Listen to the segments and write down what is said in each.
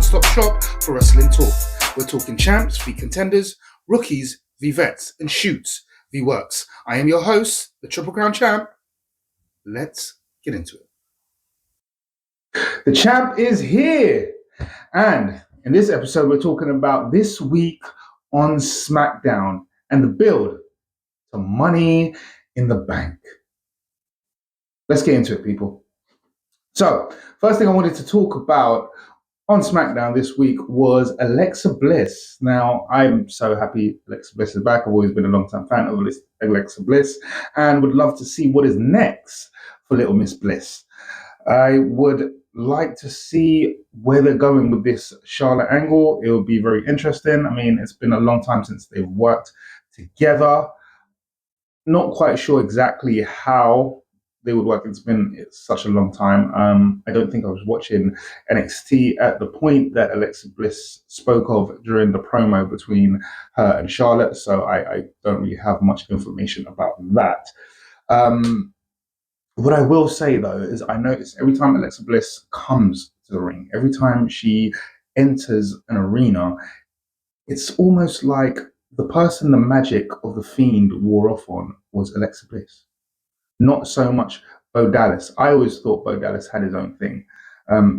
one-stop shop for wrestling talk. We're talking champs v contenders, rookies v vets, and shoots v works. I am your host, the Triple Crown Champ. Let's get into it. The champ is here. And in this episode, we're talking about this week on Smackdown and the build to Money in the Bank. Let's get into it, people. So, first thing I wanted to talk about on SmackDown this week was Alexa Bliss. Now, I'm so happy Alexa Bliss is back. I've always been a long-time fan of Alexa Bliss and would love to see what is next for Little Miss Bliss. I would like to see where they're going with this Charlotte angle. It will be very interesting. I mean, it's been a long time since they've worked together. Not quite sure exactly how they would work. It's such a long time. I don't think I was watching NXT at the point that Alexa Bliss spoke of during the promo between her and Charlotte, so I don't really have much information about that. What I will say, though, is I notice every time Alexa Bliss comes to the ring, every time she enters an arena, it's almost like the person the magic of the Fiend wore off on was Alexa Bliss. Not so much Bo Dallas. I always thought Bo Dallas had his own thing.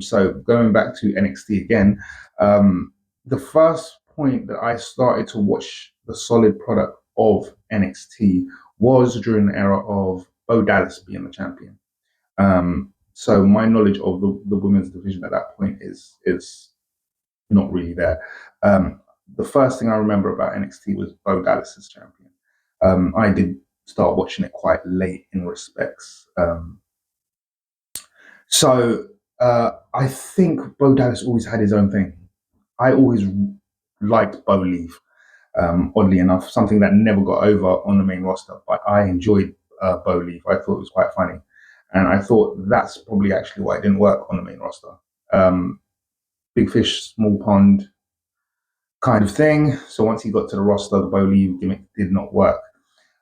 So going back to NXT again, the first point that I started to watch the solid product of NXT was during the era of Bo Dallas being the champion. So my knowledge of the women's division at that point is not really there. The first thing I remember about NXT was Bo Dallas as champion. I did start watching it quite late in respects. So I think Bo Dallas always had his own thing. I always liked Bo Leave, oddly enough, something that never got over on the main roster, but I enjoyed Bo Leave. I thought it was quite funny. And I thought that's probably actually why it didn't work on the main roster. Big fish, small pond kind of thing. So once he got to the roster, the Bo Leave gimmick did not work.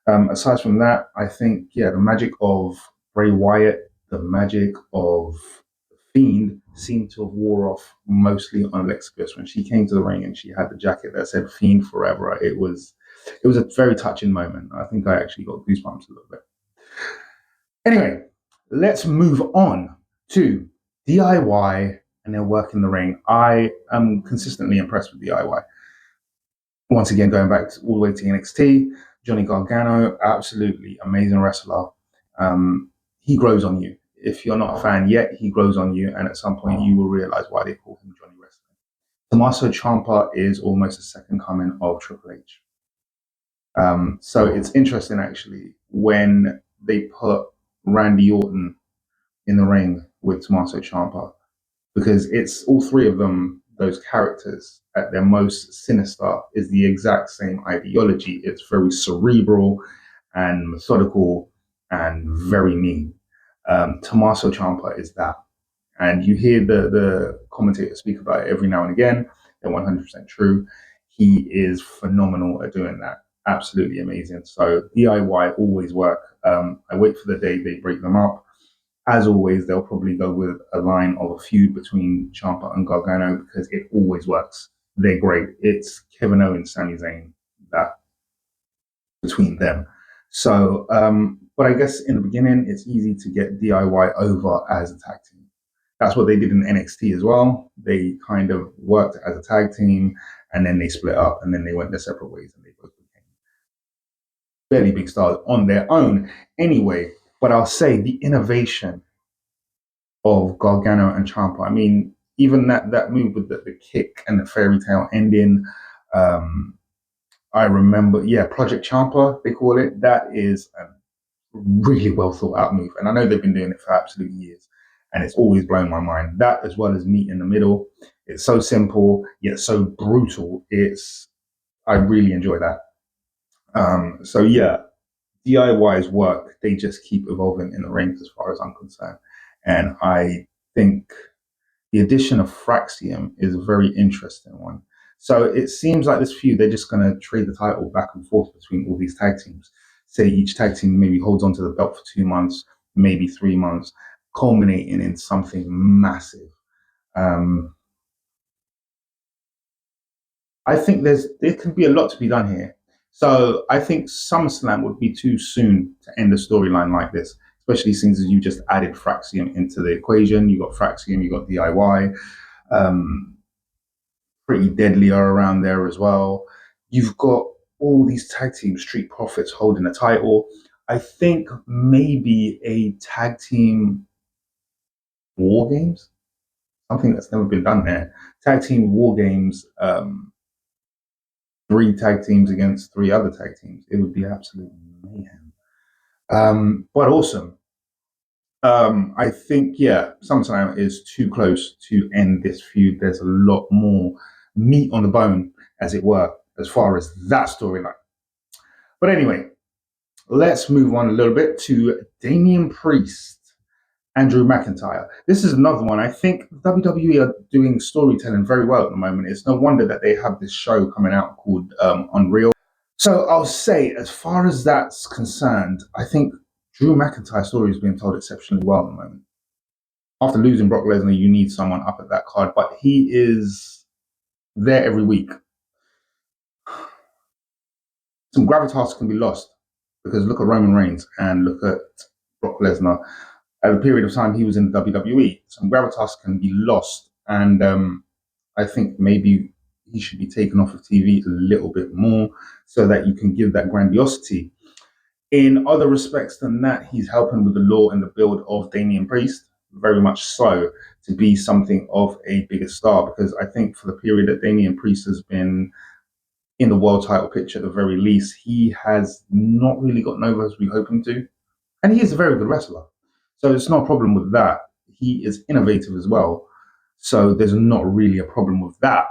Aside from that, I think, the magic of Bray Wyatt, the magic of The Fiend seemed to have wore off mostly on Alexa Bliss. When she came to the ring and she had the jacket that said Fiend Forever, it was a very touching moment. I think I actually got goosebumps a little bit. Anyway, let's move on to DIY and their work in the ring. I am consistently impressed with DIY. Once again, going back all the way to NXT, Johnny Gargano, absolutely amazing wrestler. He grows on you. If you're not a fan yet, he grows on you, and at some point you will realize why they call him Johnny Wrestling. Tommaso Ciampa is almost a second coming of Triple H. So it's interesting, actually, when they put Randy Orton in the ring with Tommaso Ciampa, because it's all three of them, those characters at their most sinister, is the exact same ideology. It's very cerebral and methodical and very mean. Tommaso Ciampa is that. And you hear the commentators speak about it every now and again. They're 100% true. He is phenomenal at doing that. Absolutely amazing. So DIY always work. I wait for the day they break them up. As always, they'll probably go with a line of a feud between Ciampa and Gargano because it always works. They're great. It's Kevin Owens, Sami Zayn, that between them. So, but I guess in the beginning, it's easy to get DIY over as a tag team. That's what they did in NXT as well. They kind of worked as a tag team and then they split up and then they went their separate ways and they both became fairly big stars on their own anyway. But I'll say the innovation of Gargano and Ciampa. I mean, even that move with the kick and the fairy tale ending. I remember, Project Ciampa, they call it. That is a really well thought out move. And I know they've been doing it for absolute years. And it's always blown my mind. That as well as Meet in the Middle. It's so simple, yet so brutal. I really enjoy that. DIY's work, they just keep evolving in the ring as far as I'm concerned. And I think the addition of Fraxium is a very interesting one. So it seems like this feud, they're just going to trade the title back and forth between all these tag teams. Say each tag team maybe holds onto the belt for 2 months, maybe 3 months, culminating in something massive. I think there could be a lot to be done here. So I think SummerSlam would be too soon to end a storyline like this, especially since you just added Fraxium into the equation. You got Fraxium, you got DIY, Pretty Deadly are around there as well. You've got all these tag teams, Street Profits holding a title. I think maybe a tag team war games, something that's never been done there. Tag team war games, three tag teams against three other tag teams. It would be absolute mayhem. But awesome. I think, yeah, SummerSlam is too close to end this feud. There's a lot more meat on the bone, as it were, as far as that storyline. But anyway, let's move on a little bit to Damian Priest, Andrew McIntyre. This is another one. I think WWE are doing storytelling very well at the moment. It's no wonder that they have this show coming out called Unreal. So I'll say, as far as that's concerned, I think Drew McIntyre's story is being told exceptionally well at the moment. After losing Brock Lesnar, you need someone up at that card, but he is there every week. Some gravitas can be lost because look at Roman Reigns and look at Brock Lesnar. At the period of time he was in the WWE, some gravitas can be lost, and I think maybe he should be taken off of TV a little bit more so that you can give that grandiosity. In other respects than that, he's helping with the law and the build of Damian Priest, very much so, to be something of a bigger star. Because I think for the period that Damian Priest has been in the world title picture, at the very least, he has not really gotten over as we hope him to. And he is a very good wrestler. So it's not a problem with that. He is innovative as well. So there's not really a problem with that.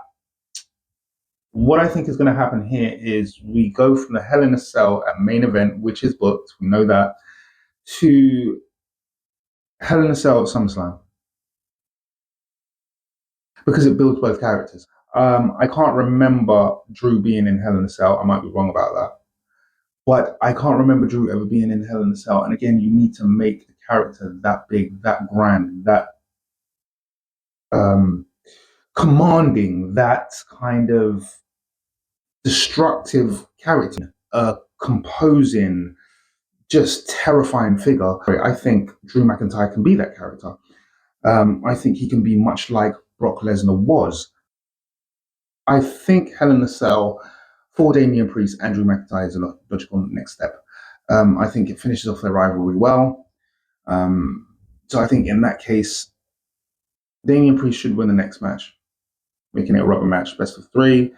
What I think is going to happen here is we go from the Hell in a Cell at main event, which is booked, we know that, to Hell in a Cell at SummerSlam because it builds both characters. I can't remember Drew being in Hell in a Cell. I might be wrong about that. But I can't remember Drew ever being in Hell in a Cell. And again, you need to make the character that big, that grand, that um, commanding, that kind of destructive character, composing, just terrifying figure. I think Drew McIntyre can be that character. I think he can be much like Brock Lesnar was. I think Hell in a Cell for Damian Priest and Drew McIntyre is a logical next step. I think it finishes off their rivalry well. So I think in that case, Damian Priest should win the next match, making it a rubber match, best of three.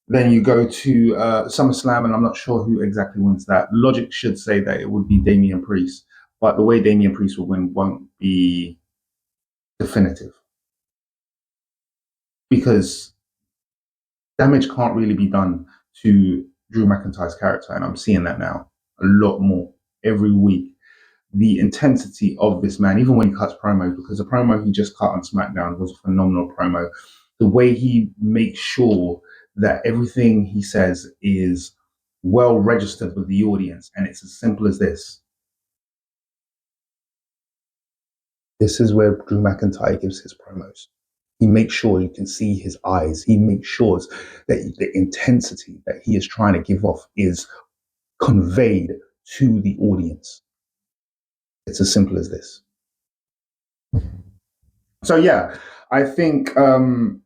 Then you go to SummerSlam, and I'm not sure who exactly wins that. Logic should say that it would be Damian Priest, but the way Damian Priest will win won't be definitive because damage can't really be done to Drew McIntyre's character, and I'm seeing that now a lot more every week. The intensity of this man, even when he cuts promos, because the promo he just cut on SmackDown was a phenomenal promo. The way he makes sure that everything he says is well registered with the audience, and it's as simple as this. This is where Drew McIntyre gives his promos. He makes sure you can see his eyes. He makes sure that the intensity that he is trying to give off is conveyed to the audience. It's as simple as this. So yeah, I think the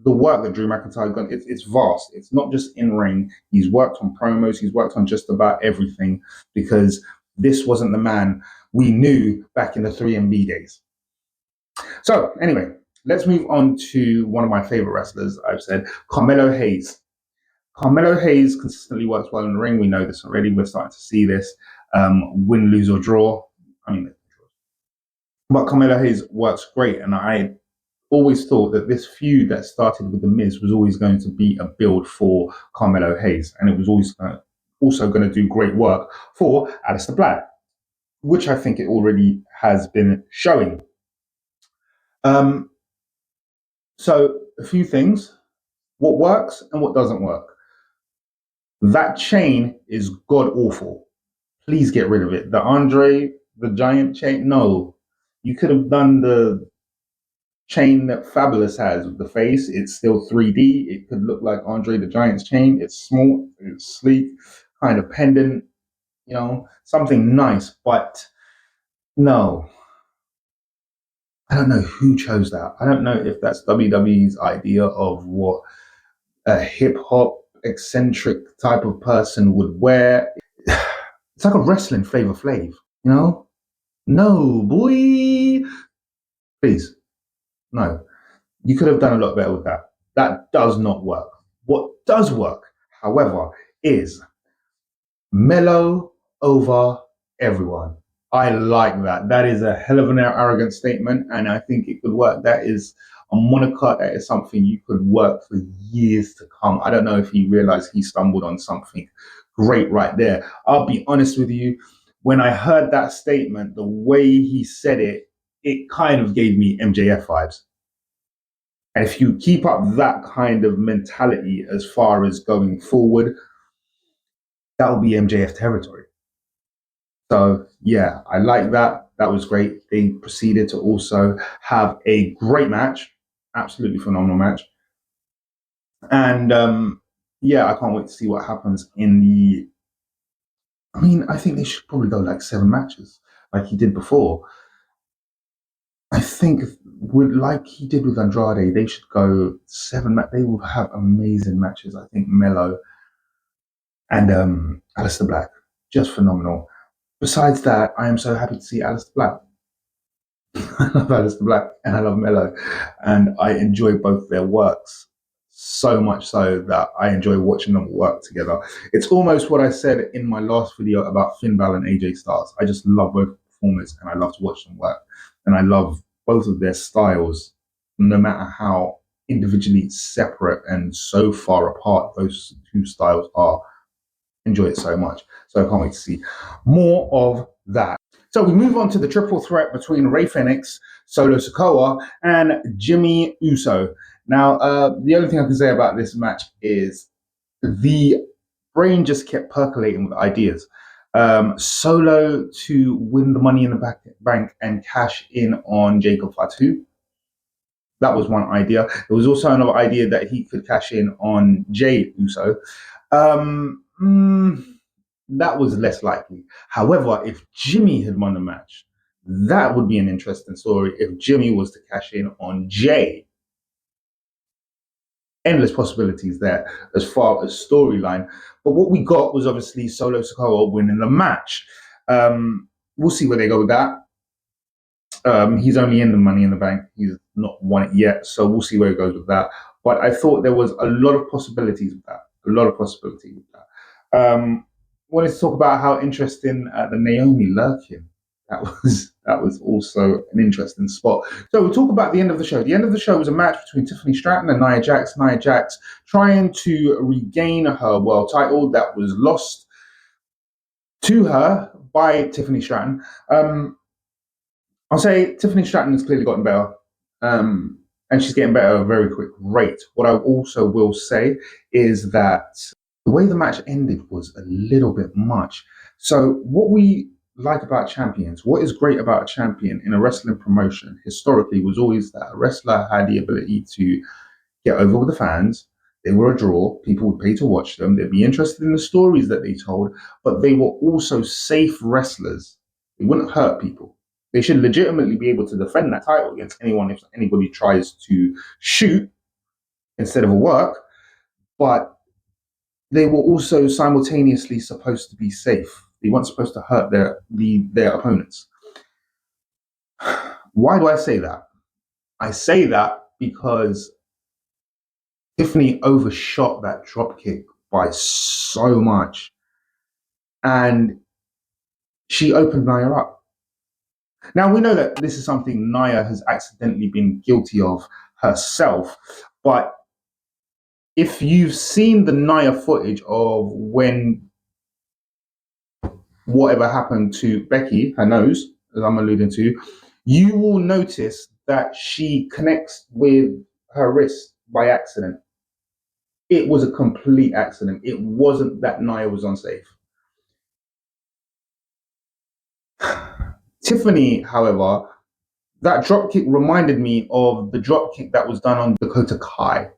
work that Drew McIntyre done, it's vast. It's not just in ring. He's worked on promos. He's worked on just about everything because this wasn't the man we knew back in the 3MB days. So anyway, let's move on to one of my favorite wrestlers. I've said Carmelo Hayes. Carmelo Hayes consistently works well in the ring. We know this already. We're starting to see this win, lose, or draw. I mean, but Carmelo Hayes works great, and I always thought that this feud that started with The Miz was always going to be a build for Carmelo Hayes, and it was always also going to do great work for Aleister Black, which I think it already has been showing. Um, so a few things, what works and what doesn't work. That chain is god awful. Please get rid of it. The Andre the Giant chain, no. You could have done the chain that Fabulous has with the face. It's still 3D. It could look like Andre the Giant's chain. It's small, it's sleek, kind of pendant, something nice. But no, I don't know who chose that. I don't know if that's WWE's idea of what a hip hop eccentric type of person would wear. It's like a wrestling Flavor Flav, you know? No, boy. Please, no. You could have done a lot better with that. That does not work. What does work, however, is mellow over everyone. I like that. That is a hell of an arrogant statement, and I think it could work. That is a moniker. That is something you could work for years to come. I don't know if he realized he stumbled on something great right there. I'll be honest with you. When I heard that statement, the way he said it, it kind of gave me MJF vibes. And if you keep up that kind of mentality as far as going forward, that will be MJF territory. So yeah, I like that. That was great. They proceeded to also have a great match, absolutely phenomenal match. And yeah, I can't wait to see what happens in the. I mean, I think they should probably go like 7 matches, like he did before. I think with like he did with Andrade, they should go 7 matches. They will have amazing matches. I think Mello and Alistair Black, just phenomenal. Besides that, I am so happy to see Alistair Black. I love Alistair Black and I love Mello, and I enjoy both their works so much so that I enjoy watching them work together. It's almost what I said in my last video about Finn Balor and AJ Styles. I just love both performers and I love to watch them work, and I love both of their styles, no matter how individually separate and so far apart those two styles are. Enjoy it so much. So I can't wait to see more of that. So we move on to the triple threat between Rey Fenix, Solo Sikoa, and Jimmy Uso. Now, the only thing I can say about this match is the brain just kept percolating with ideas. Solo to win the Money in the Bank and cash in on Jacob Fatu. That was one idea. There was also another idea that he could cash in on Jay Uso. Um, mm, that was less likely. However, if Jimmy had won the match, that would be an interesting story. If Jimmy was to cash in on Jay, endless possibilities there as far as storyline. But what we got was obviously Solo Sikoa winning the match. We'll see where they go with that. He's only in the Money in the Bank. He's not won it yet, so we'll see where it goes with that. But I thought there was a lot of possibilities with that. A lot of possibilities with that. Wanted to talk about how interesting the Naomi Lurkin. That was also an interesting spot. So we'll talk about the end of the show. The end of the show was a match between Tiffany Stratton and Nia Jax. Nia Jax trying to regain her world title that was lost to her by Tiffany Stratton. I'll say Tiffany Stratton has clearly gotten better, and she's getting better at a very quick rate. What I also will say is that the way the match ended was a little bit much. So what we like about champions, what is great about a champion in a wrestling promotion historically was always that a wrestler had the ability to get over with the fans. They were a draw. People would pay to watch them. They'd be interested in the stories that they told, but they were also safe wrestlers. They wouldn't hurt people. They should legitimately be able to defend that title against anyone if anybody tries to shoot instead of a work. But they were also simultaneously supposed to be safe. They weren't supposed to hurt their opponents. Why do I say that? I say that because Tiffany overshot that drop kick by so much, and she opened Nia up. Now we know that this is something Nia has accidentally been guilty of herself, but if you've seen the Nia footage of when whatever happened to Becky, her nose, as I'm alluding to, you will notice that she connects with her wrist by accident. It was a complete accident. It wasn't that Nia was unsafe. Tiffany, however, That drop kick reminded me of the drop kick that was done on Dakota Kai.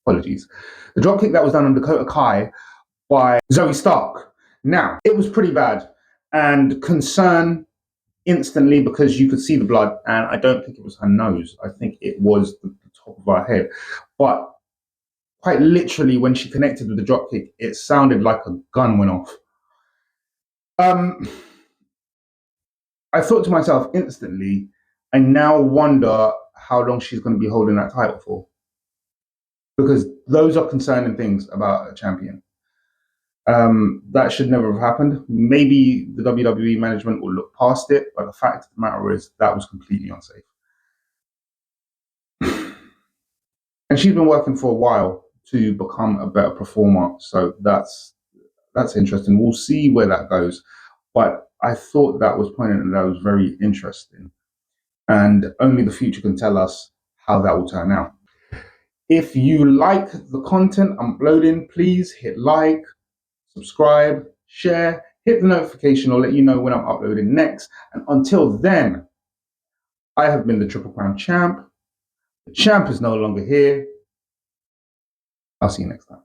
Apologies. The drop kick that was done on Dakota Kai by Zoe Stark. Now, it was pretty bad and concern instantly because you could see the blood, and I don't think it was her nose. I think it was the top of her head. But quite literally, when she connected with the drop kick, it sounded like a gun went off. I thought to myself instantly, I now wonder how long she's going to be holding that title for, because those are concerning things about a champion. That should never have happened. Maybe the WWE management will look past it, but the fact of the matter is that was completely unsafe. And she's been working for a while to become a better performer, so that's interesting. We'll see where that goes. But I thought that was poignant and that was very interesting. And only the future can tell us how that will turn out. If you like the content I'm uploading, please hit like, subscribe, share, hit the notification or let you know when I'm uploading next. And until then, I have been the Triple Crown Champ. The champ is no longer here. I'll see you next time.